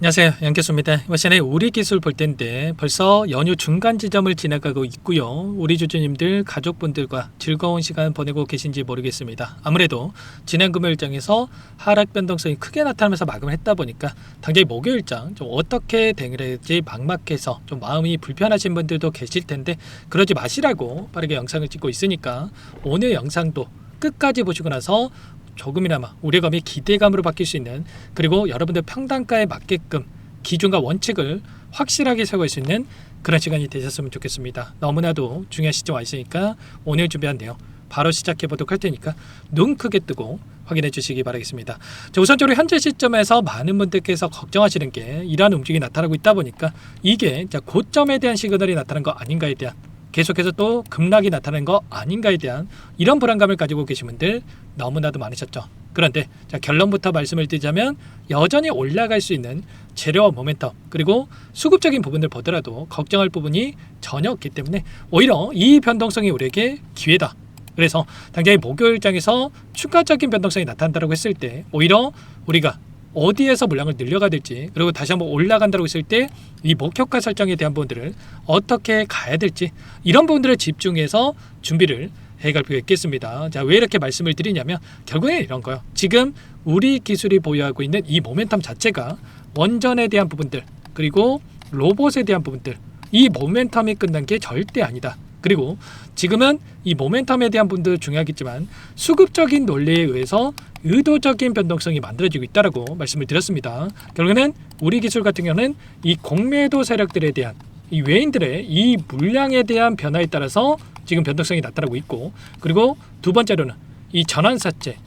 안녕하세요, 양캐수입니다. 이번 시간에 우리 기술 볼 텐데 벌써 연휴 중간 지점을 지나가고 있고요. 우리 주주님들 가족분들과 즐거운 시간 보내고 계신지 모르겠습니다. 아무래도 지난 금요일장에서 하락 변동성이 크게 나타나면서 마감을 했다 보니까 당장 목요일장 좀 어떻게 대응을 해야 될지 막막해서 좀 마음이 불편하신 분들도 계실 텐데 그러지 마시라고 빠르게 영상을 찍고 있으니까 오늘 영상도 끝까지 보시고 나서 조금이나마 우려감이 기대감으로 바뀔 수 있는, 그리고 여러분들 평단가에 맞게끔 기준과 원칙을 확실하게 세울 수 있는 그런 시간이 되셨으면 좋겠습니다. 너무나도 중요한 시점 와 있으니까 오늘 준비한 내용 바로 시작해 보도록 할 테니까 눈 크게 뜨고 확인해 주시기 바라겠습니다. 자, 우선적으로 현재 시점에서 많은 분들께서 걱정하시는 게 이러한 움직임이 나타나고 있다 보니까 이게 고점에 대한 시그널이 나타난 거 아닌가에 대한, 계속해서 또 급락이 나타나는 거 아닌가에 대한 이런 불안감을 가지고 계신 분들 너무나도 많으셨죠. 그런데 결론부터 말씀을 드리자면 여전히 올라갈 수 있는 재료와 모멘텀, 그리고 수급적인 부분을 보더라도 걱정할 부분이 전혀 없기 때문에 오히려 이 변동성이 우리에게 기회다. 그래서 당장의 목요일장에서 추가적인 변동성이 나타난다고 했을 때 오히려 우리가 어디에서 물량을 늘려가야 될지, 그리고 다시 한번 올라간다고 했을 때 이 목표가 설정에 대한 부분들을 어떻게 가야 될지, 이런 부분들을 집중해서 준비를 해갈 필요가 있겠습니다. 자, 왜 이렇게 말씀을 드리냐면 결국에 이런 거예요. 지금 우리 기술이 보유하고 있는 이 모멘텀 자체가 원전에 대한 부분들, 그리고 로봇에 대한 부분들, 이 모멘텀이 끝난 게 절대 아니다. 그리고 지금은 이 모멘텀에 대한 부분도 중요하겠지만 수급적인 논리에 의해서 의도적인 변동성이 만들어지고 있다라고 말씀을 드렸습니다. 결국에는 우리 기술 같은 경우는 이 공매도 세력들에 대한, 이 외인들의 이 물량에 대한 변화에 따라서 지금 변동성이 나타나고 있고, 그리고 두 번째로는 이 전환사채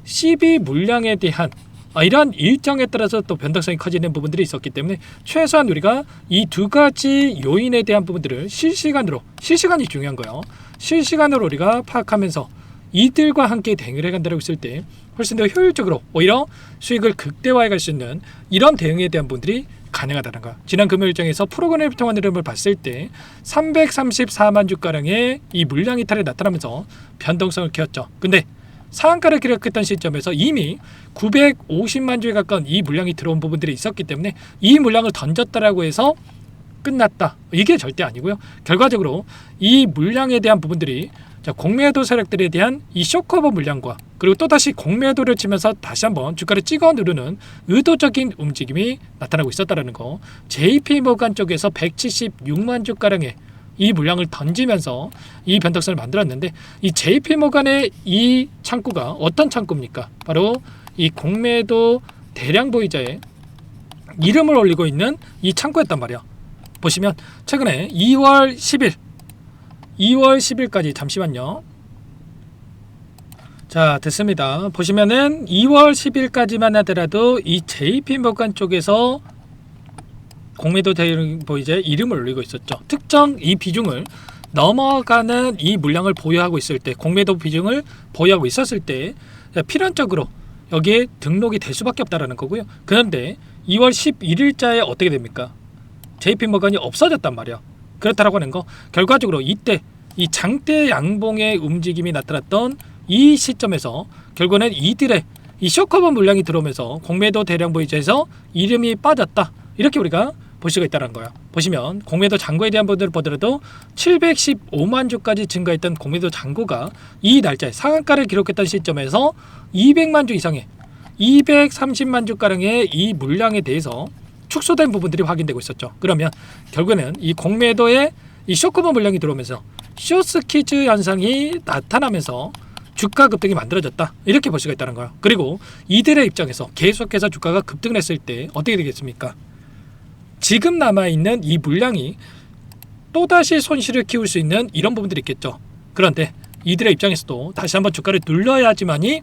CB 물량에 대한 이러한 일정에 따라서 또 변동성이 커지는 부분들이 있었기 때문에 최소한 우리가 이 두 가지 요인에 대한 부분들을 실시간이 중요한 거예요. 실시간으로 우리가 파악하면서 이들과 함께 대응을 해간다고 했을 때 훨씬 더 효율적으로 오히려 수익을 극대화해 갈 수 있는 이런 대응에 대한 부분들이 가능하다는 거. 지난 금요일 일정에서 프로그램 통한 흐름을 봤을 때 334만 주가량의 이 물량 이탈이 나타나면서 변동성을 키웠죠. 근데 상한가를 기록했던 시점에서 이미 950만 주에 가까운 이 물량이 들어온 부분들이 있었기 때문에 이 물량을 던졌다라고 해서 끝났다, 이게 절대 아니고요. 결과적으로 이 물량에 대한 부분들이 공매도 세력들에 대한 이 쇼커버 물량과, 그리고 또다시 공매도를 치면서 다시 한번 주가를 찍어 누르는 의도적인 움직임이 나타나고 있었다는 거. JP모간 쪽에서 176만 주가량의 이 물량을 던지면서 이 변동성을 만들었는데, 이 JP모간의 이 창구가 어떤 창구입니까? 바로 이 공매도 대량 보유자의 이름을 올리고 있는 이 창구였단 말이야. 보시면 최근에 2월 10일까지 잠시만요. 자, 됐습니다. 보시면은 2월 10일까지만 하더라도 이 JP모간 쪽에서 공매도 대량 보유자의 이름을 올리고 있었죠. 특정 이 비중을 넘어가는 이 물량을 보유하고 있을 때, 공매도 비중을 보유하고 있었을 때 필연적으로 여기에 등록이 될 수밖에 없다라는 거고요. 그런데 2월 11일자에 어떻게 됩니까? JP모간이 없어졌단 말이야. 그렇다라고 하는 거, 결과적으로 이때 이 장대 양봉의 움직임이 나타났던 이 시점에서 결국은 이들의 이 쇼커버 물량이 들어오면서 공매도 대량 보유자에서 이름이 빠졌다, 이렇게 우리가 볼 수가 있다는 거예요. 보시면 공매도 잔고에 대한 부분들을 보더라도 715만 주까지 증가했던 공매도 잔고가 이 날짜에 상한가를 기록했던 시점에서 200만 주 이상의 230만 주가량의 이 물량에 대해서 축소된 부분들이 확인되고 있었죠. 그러면 결국에는 이 공매도에 이 쇼커버 물량이 들어오면서 쇼스퀴즈 현상이 나타나면서 주가 급등이 만들어졌다, 이렇게 볼 수가 있다는 거예요. 그리고 이들의 입장에서 계속해서 주가가 급등을 했을 때 어떻게 되겠습니까? 지금 남아있는 이 물량이 또다시 손실을 키울 수 있는 이런 부분들이 있겠죠. 그런데 이들의 입장에서도 다시 한번 주가를 눌러야지만이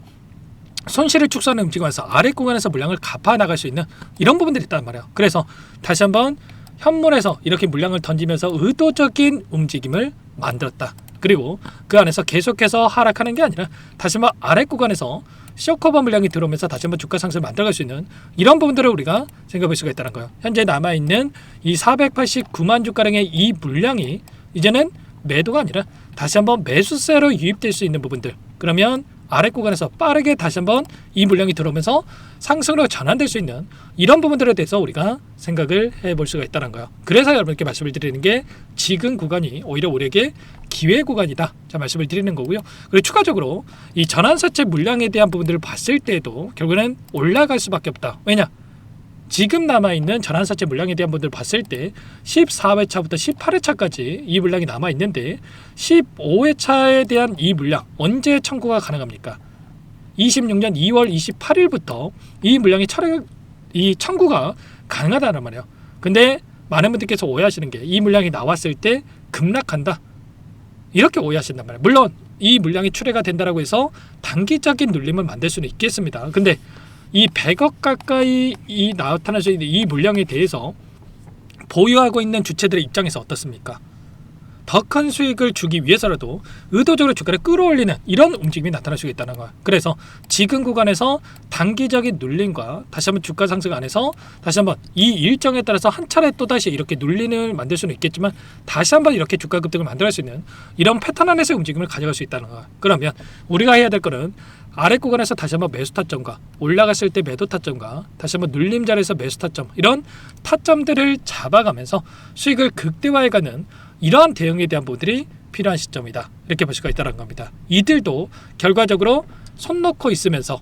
손실을 축소하는 움직임에서 아래 구간에서 물량을 갚아 나갈 수 있는 이런 부분들이 있단 말이에요. 그래서 다시 한번 현물에서 이렇게 물량을 던지면서 의도적인 움직임을 만들었다. 그리고 그 안에서 계속해서 하락하는 게 아니라 다시 한번 아래 구간에서 쇼커버 물량이 들어오면서 다시 한번 주가 상승을 만들어갈 수 있는 이런 부분들을 우리가 생각해 볼 수가 있다는 거예요. 현재 남아있는 이 489만 주가량의 이 물량이 이제는 매도가 아니라 다시 한번 매수세로 유입될 수 있는 부분들, 그러면 아래 구간에서 빠르게 다시 한번 이 물량이 들어오면서 상승으로 전환될 수 있는 이런 부분들에 대해서 우리가 생각을 해볼 수가 있다는 거예요. 그래서 여러분께 말씀을 드리는 게 지금 구간이 오히려 우리에게 기회 구간이다, 자 말씀을 드리는 거고요. 그리고 추가적으로 이 전환사채 물량에 대한 부분들을 봤을 때도 결국에는 올라갈 수밖에 없다. 왜냐? 지금 남아있는 전환사채 물량에 대한 분들을 봤을 때 14회차부터 18회차까지 이 물량이 남아있는데 15회차에 대한 이 물량 언제 청구가 가능합니까? 26년 2월 28일부터 이 물량이 청구가 가능하다는 말이에요. 근데 많은 분들께서 오해하시는 게 이 물량이 나왔을 때 급락한다, 이렇게 오해하신단 말이에요. 물론 이 물량이 출회가 된다고 해서 단기적인 눌림을 만들 수는 있겠습니다. 근데 이 100억 가까이 나타날 수 있는 이 물량에 대해서 보유하고 있는 주체들의 입장에서 어떻습니까? 더 큰 수익을 주기 위해서라도 의도적으로 주가를 끌어올리는 이런 움직임이 나타날 수 있다는 거예요. 그래서 지금 구간에서 단기적인 눌림과 다시 한번 주가 상승 안에서 다시 한번 이 일정에 따라서 한 차례 또다시 이렇게 눌림을 만들 수는 있겠지만 다시 한번 이렇게 주가 급등을 만들어갈 수 있는 이런 패턴 안에서의 움직임을 가져갈 수 있다는 거예요. 그러면 우리가 해야 될 거는 아래 구간에서 다시 한번 매수 타점과 올라갔을 때 매도 타점과 다시 한번 눌림 자리에서 매수 타점, 이런 타점들을 잡아가면서 수익을 극대화해가는 이러한 대응에 대한 부분들이 필요한 시점이다, 이렇게 볼 수가 있다는 겁니다. 이들도 결과적으로 손 놓고 있으면서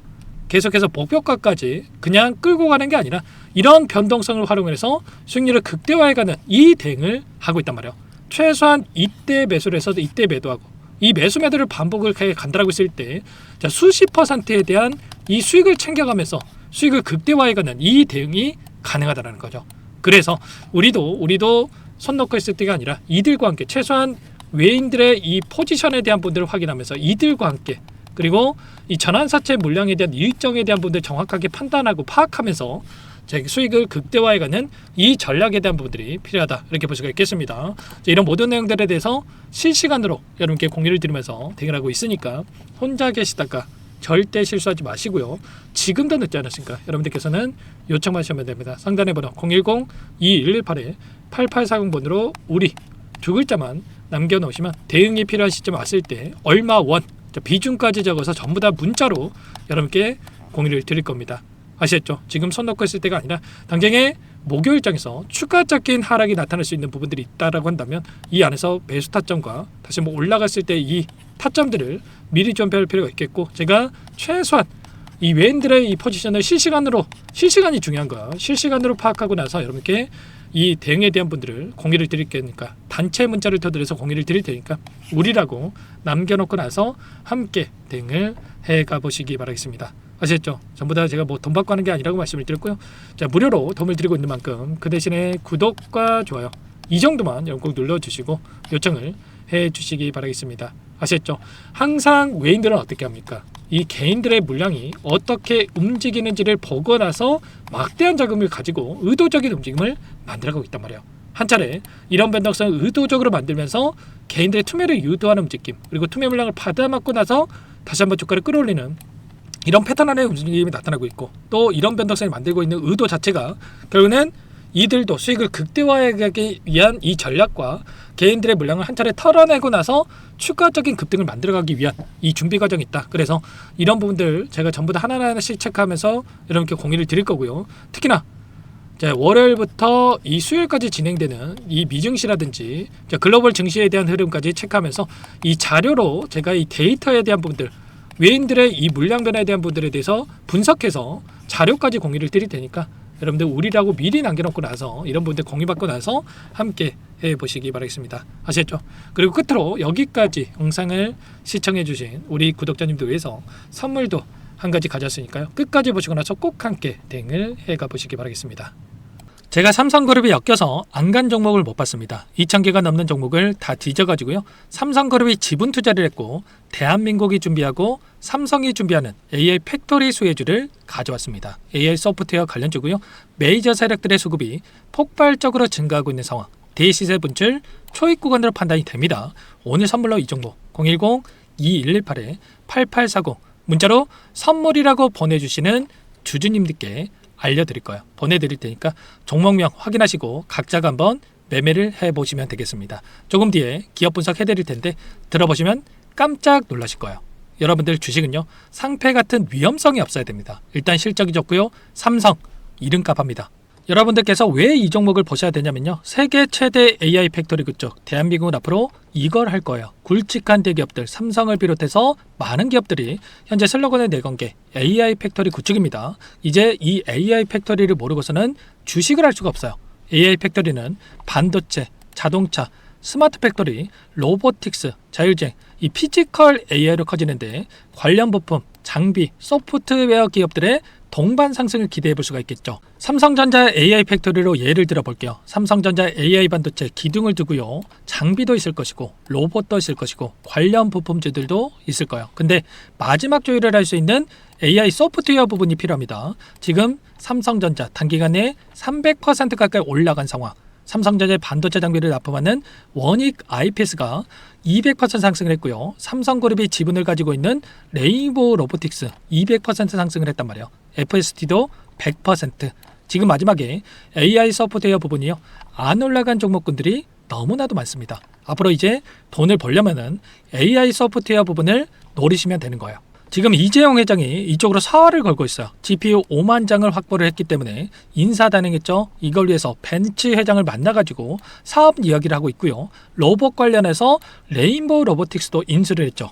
계속해서 목표가까지 그냥 끌고 가는 게 아니라 이런 변동성을 활용해서 수익률을 극대화해가는 이 대응을 하고 있단 말이에요. 최소한 이때 매수를 해서 이때 매도하고 이 매수 매도를 반복을 간다라고 했을 때 수십 %에 대한 이 수익을 챙겨가면서 수익을 극대화해가는 이 대응이 가능하다는 거죠. 그래서 우리도 손 놓고 있을 때가 아니라 이들과 함께 최소한 외인들의 이 포지션에 대한 분들을 확인하면서 이들과 함께, 그리고 이 전환사채 물량에 대한 일정에 대한 분들 정확하게 판단하고 파악하면서 수익을 극대화해가는 이 전략에 대한 부분들이 필요하다, 이렇게 볼 수가 있겠습니다. 이런 모든 내용들에 대해서 실시간으로 여러분께 공유를 드리면서 대응을 하고 있으니까 혼자 계시다가 절대 실수하지 마시고요. 지금도 늦지 않으니까 여러분들께서는 요청만 하시면 됩니다. 상단에 번호 010-2118-8840번으로 우리 두 글자만 남겨놓으시면 대응이 필요한 시점에 왔을 때 얼마 원, 비중까지 적어서 전부 다 문자로 여러분께 공유를 드릴 겁니다. 아시겠죠? 지금 손 놓고 있을 때가 아니라 당장에 목요일장에서 추가적인 하락이 나타날 수 있는 부분들이 있다라고 한다면 이 안에서 매수 타점과 다시 올라갔을 때 이 타점들을 미리 좀 별 필요가 있겠고, 제가 최소한 이 외인들의 이 포지션을 실시간이 중요한 거야. 실시간으로 파악하고 나서 여러분께 이 대응에 대한 분들을 공유를 드릴 테니까, 단체 문자를 터드려서 공유를 드릴 테니까 우리라고 남겨놓고 나서 함께 대응을 해가 보시기 바라겠습니다. 아시겠죠? 전부 다 제가 돈 받고 하는 게 아니라고 말씀을 드렸고요. 자, 무료로 도움을 드리고 있는 만큼 그 대신에 구독과 좋아요 이 정도만 꼭 눌러주시고 요청을 해주시기 바라겠습니다. 아시겠죠? 항상 외인들은 어떻게 합니까? 이 개인들의 물량이 어떻게 움직이는지를 보고 나서 막대한 자금을 가지고 의도적인 움직임을 만들어가고 있단 말이에요. 한 차례 이런 변동성을 의도적으로 만들면서 개인들의 투매를 유도하는 움직임, 그리고 투매 물량을 받아맞고 나서 다시 한번 주가를 끌어올리는 이런 패턴 안의 움직임이 나타나고 있고, 또 이런 변동성을 만들고 있는 의도 자체가 결국은 이들도 수익을 극대화하기 위한 이 전략과 개인들의 물량을 한 차례 털어내고 나서 추가적인 급등을 만들어가기 위한 이 준비 과정이 있다. 그래서 이런 부분들 제가 전부 다 하나하나씩 체크하면서 여러분께 공유를 드릴 거고요. 특히나 월요일부터 이 수요일까지 진행되는 이 미증시라든지 글로벌 증시에 대한 흐름까지 체크하면서 이 자료로 제가 이 데이터에 대한 부분들, 외인들의 이 물량 변화에 대한 부분들에 대해서 분석해서 자료까지 공유를 드릴 테니까 여러분들 우리라고 미리 남겨놓고 나서 이런 분들 공유받고 나서 함께 해보시기 바라겠습니다. 아시겠죠? 그리고 끝으로 여기까지 영상을 시청해주신 우리 구독자님들 위해서 선물도 한 가지 가졌으니까요. 끝까지 보시고 나서 꼭 함께 대응을 해가 보시기 바라겠습니다. 제가 삼성그룹이 엮여서 안 간 종목을 못 봤습니다. 2,000개가 넘는 종목을 다 뒤져가지고요. 삼성그룹이 지분 투자를 했고 대한민국이 준비하고 삼성이 준비하는 AI 팩토리 수혜주를 가져왔습니다. AI 소프트웨어 관련주고요. 메이저 세력들의 수급이 폭발적으로 증가하고 있는 상황. 대시세 분출 초입 구간으로 판단이 됩니다. 오늘 선물로 이 종목 010-2118-8840 문자로 선물이라고 보내주시는 주주님들께 알려드릴 거예요. 보내드릴 테니까 종목명 확인하시고 각자가 한번 매매를 해보시면 되겠습니다. 조금 뒤에 기업 분석 해드릴 텐데 들어보시면 깜짝 놀라실 거예요. 여러분들 주식은요, 상패 같은 위험성이 없어야 됩니다. 일단 실적이 좋고요. 삼성 이름값 합니다. 여러분들께서 왜 이 종목을 보셔야 되냐면요, 세계 최대 AI 팩토리 그쪽 대한민국은 앞으로 이걸 할 거예요. 굵직한 대기업들 삼성을 비롯해서 많은 기업들이 현재 슬로건을 내건 게 AI 팩토리 구축입니다. 이제 이 AI 팩토리를 모르고서는 주식을 할 수가 없어요. AI 팩토리는 반도체, 자동차, 스마트 팩토리, 로보틱스, 자율주행, 이 피지컬 AI로 커지는데 관련 부품, 장비, 소프트웨어 기업들의 동반 상승을 기대해 볼 수가 있겠죠. 삼성전자 AI 팩토리로 예를 들어 볼게요. 삼성전자 AI 반도체 기둥을 두고요, 장비도 있을 것이고 로봇도 있을 것이고 관련 부품주들도 있을 거예요. 근데 마지막 조율을 할 수 있는 AI 소프트웨어 부분이 필요합니다. 지금 삼성전자 단기간에 300% 가까이 올라간 상황, 삼성전자의 반도체 장비를 납품하는 원익 IPS가 200% 상승을 했고요. 삼성그룹이 지분을 가지고 있는 레인보우 로보틱스 200% 상승을 했단 말이에요. FST도 100%. 지금 마지막에 AI 소프트웨어 부분이요, 안 올라간 종목군들이 너무나도 많습니다. 앞으로 이제 돈을 벌려면은 AI 소프트웨어 부분을 노리시면 되는 거예요. 지금 이재용 회장이 이쪽으로 사활을 걸고 있어요. GPU 5만 장을 확보를 했기 때문에 인사단행했죠. 이걸 위해서 벤츠 회장을 만나가지고 사업 이야기를 하고 있고요. 로봇 관련해서 레인보우 로보틱스도 인수를 했죠.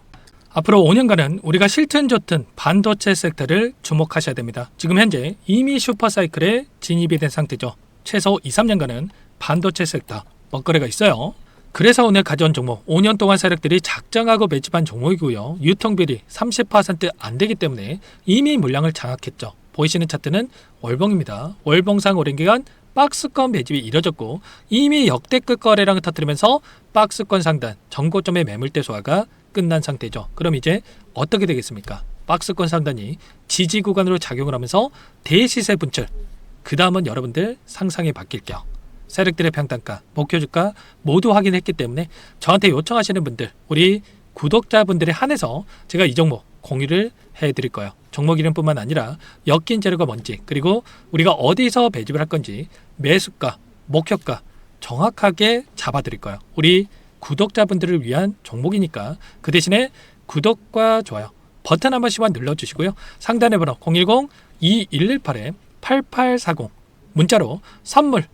앞으로 5년간은 우리가 싫든 좋든 반도체 섹터를 주목하셔야 됩니다. 지금 현재 이미 슈퍼사이클에 진입이 된 상태죠. 최소 2-3년간은 반도체 섹터 먹거리가 있어요. 그래서 오늘 가져온 종목, 5년 동안 세력들이 작정하고 매집한 종목이고요. 유통비율이 30% 안 되기 때문에 이미 물량을 장악했죠. 보이시는 차트는 월봉입니다. 월봉상 오랜 기간 박스권 매집이 이뤄졌고 이미 역대급 거래량을 터뜨리면서 박스권 상단, 전고점의 매물대 소화가 끝난 상태죠. 그럼 이제 어떻게 되겠습니까? 박스권 상단이 지지 구간으로 작용을 하면서 대시세 분출, 그 다음은 여러분들 상상이 바뀔게요. 세력들의 평단가, 목표주가 모두 확인했기 때문에 저한테 요청하시는 분들, 우리 구독자분들에 한해서 제가 이 종목 공유를 해드릴 거예요. 종목 이름뿐만 아니라 엮인 재료가 뭔지, 그리고 우리가 어디서 매집을 할 건지 매수가, 목표가 정확하게 잡아드릴 거예요. 우리 구독자분들을 위한 종목이니까 그 대신에 구독과 좋아요 버튼 한 번씩만 눌러주시고요. 상단의 번호 010-2118-8840 문자로 선물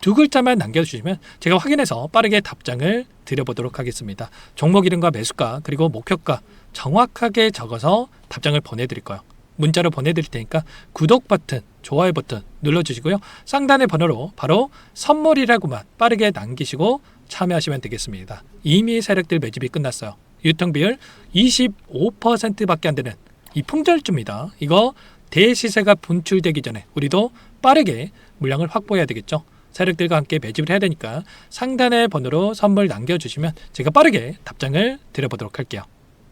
두 글자만 남겨주시면 제가 확인해서 빠르게 답장을 드려보도록 하겠습니다. 종목 이름과 매수가 그리고 목표가 정확하게 적어서 답장을 보내드릴 거예요. 문자로 보내드릴 테니까 구독 버튼, 좋아요 버튼 눌러주시고요. 상단의 번호로 바로 선물이라고만 빠르게 남기시고 참여하시면 되겠습니다. 이미 세력들 매집이 끝났어요. 유통비율 25%밖에 안 되는 이 풍절주입니다. 이거 대시세가 분출되기 전에 우리도 빠르게 물량을 확보해야 되겠죠. 세력들과 함께 매집을 해야 되니까 상단의 번호로 선물 남겨주시면 제가 빠르게 답장을 드려보도록 할게요.